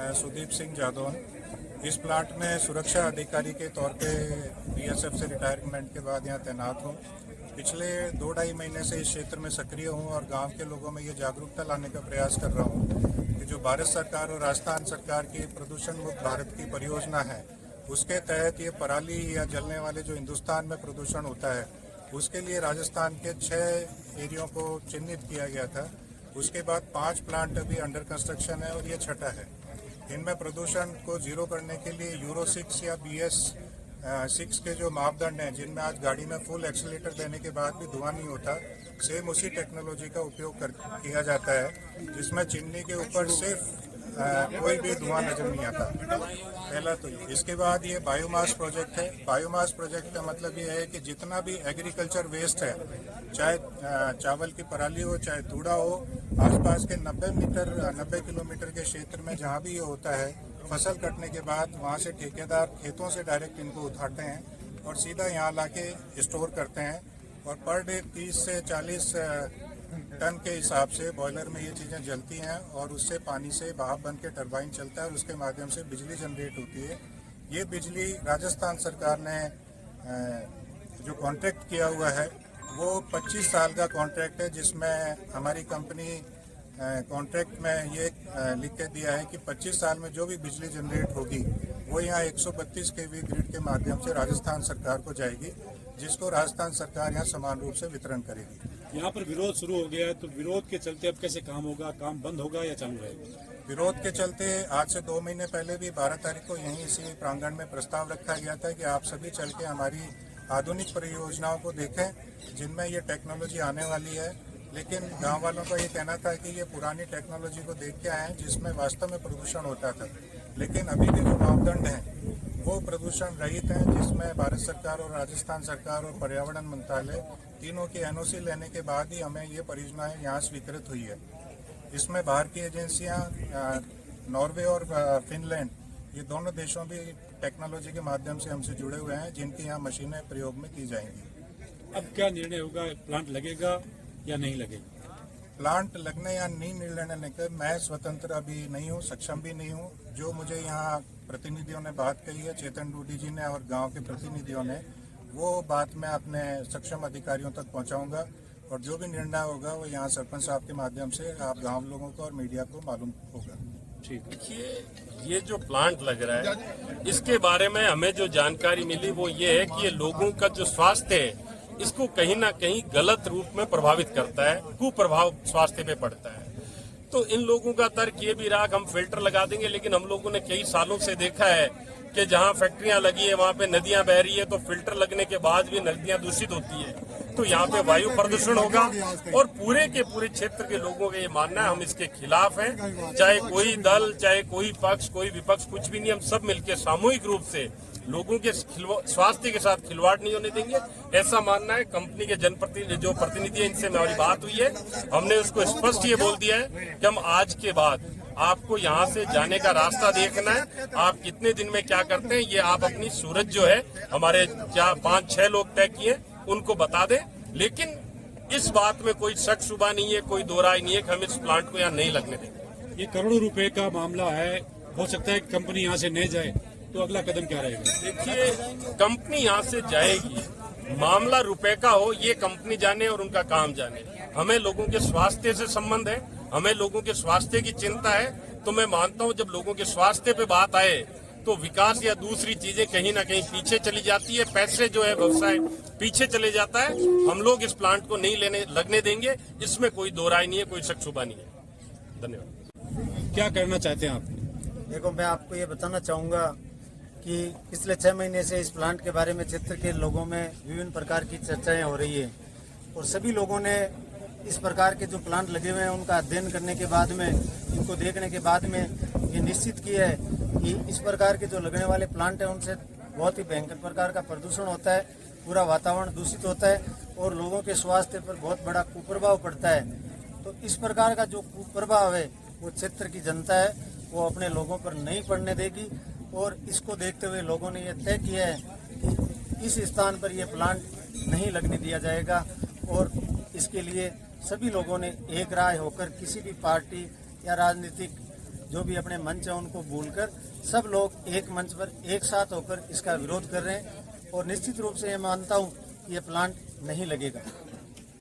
मैं सुदीप सिंह जादौन। इस प्लांट में सुरक्षा अधिकारी के तौर पे बीएसएफ से रिटायरमेंट के बाद यहाँ तैनात हूँ। पिछले 2-2.5 महीने से इस क्षेत्र में सक्रिय हूँ और गांव के लोगों में ये जागरूकता लाने का प्रयास कर रहा हूँ कि जो भारत सरकार और राजस्थान सरकार की प्रदूषण मुक्त भारत की परियोजना है, उसके तहत ये पराली या जलने वाले जो हिंदुस्तान में प्रदूषण होता है, उसके लिए राजस्थान के 6 एरियो को चिन्हित किया गया था। उसके बाद 5 प्लांट अभी अंडर कंस्ट्रक्शन है और ये छठा है। इनमें प्रदूषण को जीरो करने के लिए यूरो 6 या BS 6 के जो मापदंड हैं, जिनमें आज गाड़ी में फुल एक्सीलेटर देने के बाद भी धुआं नहीं होता, सेम उसी टेक्नोलॉजी का उपयोग किया जाता है, जिसमें चिमनी के ऊपर सिर्फ कोई भी धुआं नजर नहीं आता। पहला तो इसके बाद ये बायोमास प्रोजेक्ट है। बायोमास प्रोजेक्ट का मतलब ये है कि जितना भी एग्रीकल्चर वेस्ट है, चाहे चावल की पराली हो, चाहे तूड़ा हो, आसपास के 90 किलोमीटर के क्षेत्र में जहाँ भी ये होता है, फसल कटने के बाद वहाँ से ठेकेदार खेतों से डायरेक्ट इनको उठाते हैं और सीधा यहाँ लाके स्टोर करते हैं और पर डे 30 से 40 टन के हिसाब से बॉयलर में ये चीज़ें जलती हैं और उससे पानी से भाप बन के टरबाइन चलता है और उसके माध्यम से बिजली जनरेट होती है। ये बिजली राजस्थान सरकार ने जो कॉन्ट्रैक्ट किया हुआ है वो 25 साल का कॉन्ट्रैक्ट है, जिसमें हमारी कंपनी कॉन्ट्रैक्ट में ये लिख के दिया है कि 25 साल में जो भी बिजली जनरेट होगी वो यहाँ 132 kV ग्रिड के माध्यम से राजस्थान सरकार को जाएगी, जिसको राजस्थान सरकार यहाँ समान रूप से वितरण करेगी। यहाँ पर विरोध शुरू हो गया है, तो विरोध के चलते अब कैसे काम होगा? काम बंद होगा या चालू रहेगा? विरोध के चलते आज से 2 महीने पहले भी 12 तारीख को यहीं इसी प्रांगण में प्रस्ताव रखा गया था कि आप सभी चल के हमारी आधुनिक परियोजनाओं को देखें, जिनमें ये टेक्नोलॉजी आने वाली है। लेकिन गांव वालों का ये कहना था कि ये पुरानी टेक्नोलॉजी को देख के आए जिसमें वास्तव में प्रदूषण होता था, लेकिन अभी भी जो मापदंड हैं वो प्रदूषण रहित हैं, जिसमें भारत सरकार और राजस्थान सरकार और पर्यावरण मंत्रालय तीनों की NOC लेने के बाद ही हमें ये परियोजनाएं यहाँ स्वीकृत हुई है। इसमें बाहर की एजेंसियां नॉर्वे और फिनलैंड, ये दोनों देशों भी टेक्नोलॉजी के माध्यम से हमसे जुड़े हुए हैं, जिनकी यहाँ मशीनें प्रयोग में की जाएंगी। अब क्या निर्णय होगा? प्लांट लगेगा या नहीं लगेगा? प्लांट लगने या नहीं निर्णय लेने के मैं स्वतंत्र अभी नहीं हूँ, सक्षम भी नहीं हूँ। जो मुझे यहाँ प्रतिनिधियों ने बात कही है, चेतन डूडी जी ने और गांव के प्रतिनिधियों ने, वो बात मैं अपने सक्षम अधिकारियों तक पहुंचाऊंगा और जो भी निर्णय होगा वो यहाँ सरपंच साहब के माध्यम से आप गांव लोगों को और मीडिया को मालूम होगा। ठीक। देखिए, ये जो प्लांट लग रहा है, इसके बारे में हमें जो जानकारी मिली वो ये है कि ये लोगों का जो स्वास्थ्य है, इसको कहीं ना कहीं गलत रूप में प्रभावित करता है, कुप्रभाव स्वास्थ्य पे पड़ता है। तो इन लोगों का तर्क ये भी रहा कि हम फिल्टर लगा देंगे, लेकिन हम लोगों ने कई सालों से देखा है कि जहाँ फैक्ट्रियां लगी है वहाँ पे नदियां बह रही है, तो फिल्टर लगने के बाद भी नदियां दूषित होती है, तो यहाँ पे वायु प्रदूषण होगा। और पूरे के पूरे क्षेत्र के लोगों का ये मानना है, हम इसके खिलाफ हैं। चाहे कोई दल, चाहे कोई पक्ष, कोई विपक्ष, कुछ भी नहीं, हम सब मिलकर सामूहिक रूप से लोगों के स्वास्थ्य के साथ खिलवाड़ नहीं होने देंगे, ऐसा मानना है। कंपनी के जनप्रतिनिधि जो प्रतिनिधि है, इनसे हमारी बात हुई है, हमने उसको स्पष्ट ये बोल दिया है कि हम आज के बाद आपको यहाँ से जाने का रास्ता देखना है, आप कितने दिन में क्या करते हैं ये आप अपनी सूरत जो है, हमारे 5-6 लोग तय किए, उनको बता दें। लेकिन इस बात में कोई शक शुबा नहीं है, कोई दो राय नहीं है कि हम इस प्लांट को यहाँ नहीं लगने देंगे। ये करोड़ों रुपए का मामला है, हो सकता है कि कंपनी यहाँ से नहीं जाए, तो अगला कदम क्या रहेगा? देखिए, कंपनी यहाँ से जाएगी, मामला रुपए का हो, ये कंपनी जाने और उनका काम जाने। हमें लोगों के स्वास्थ्य से संबंध है, हमें लोगों के स्वास्थ्य की चिंता है। तो मैं मानता हूँ जब लोगों के स्वास्थ्य पे बात आए तो विकास या दूसरी चीजें कहीं ना कहीं पीछे चली जाती है, पैसे जो है व्यवसाय पीछे चले जाता है। हम लोग इस प्लांट को नहीं लगने देंगे, इसमें कोई दो राय नहीं है, कोई शक शुबा नहीं है। धन्यवाद। क्या करना चाहते हैं आप? देखो, मैं आपको ये बताना चाहूँगा कि पिछले 6 महीने से इस प्लांट के बारे में क्षेत्र के लोगों में विभिन्न प्रकार की चर्चाएं हो रही है और सभी लोगों ने इस प्रकार के जो प्लांट लगे हुए हैं उनका अध्ययन करने के बाद में, इनको देखने के बाद में ये निश्चित किया है कि इस प्रकार के जो लगने वाले प्लांट हैं उनसे बहुत ही भयंकर प्रकार का प्रदूषण होता है, पूरा वातावरण दूषित होता है और लोगों के स्वास्थ्य पर बहुत बड़ा कुप्रभाव पड़ता है। तो इस प्रकार का जो कुप्रभाव है वो क्षेत्र की जनता है वो अपने लोगों पर नहीं पड़ने देगी और इसको देखते हुए लोगों ने ये तय किया है कि इस स्थान पर यह प्लांट नहीं लगने दिया जाएगा और इसके लिए सभी लोगों ने एक राय होकर किसी भी पार्टी या राजनीतिक जो भी अपने मंच है उनको भूलकर सब लोग एक मंच पर एक साथ होकर इसका विरोध कर रहे हैं और निश्चित रूप से ये मानता हूँ कि ये प्लांट नहीं लगेगा।